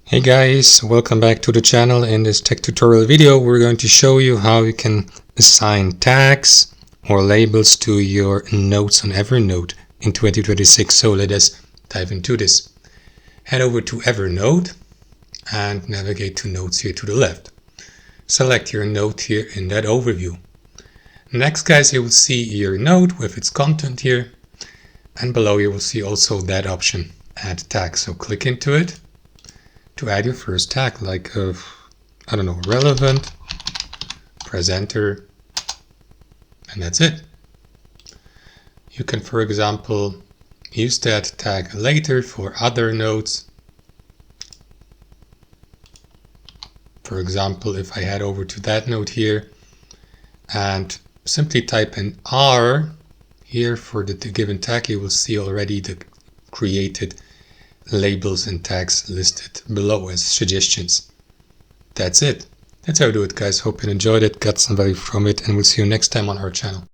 Hey guys, welcome back to the channel. In this tech tutorial video, we're going to show you how you can assign tags or labels to your notes on Evernote in 2026. So let us dive into this. Head over to Evernote and navigate to Notes here to the left. Select your note here in that overview. Next, guys, you will see your note with its content here, and below you will see also that option, Add Tag. So click into it to add your first tag, like relevant, presenter, and that's it. You can, for example, use that tag later for other notes. For example, if I head over to that note here and simply type in R here for the given tag, you will see already the created labels and tags listed below as suggestions. That's it. That's how I do it, guys. Hope you enjoyed it, got some value from it, and we'll see you next time on our channel.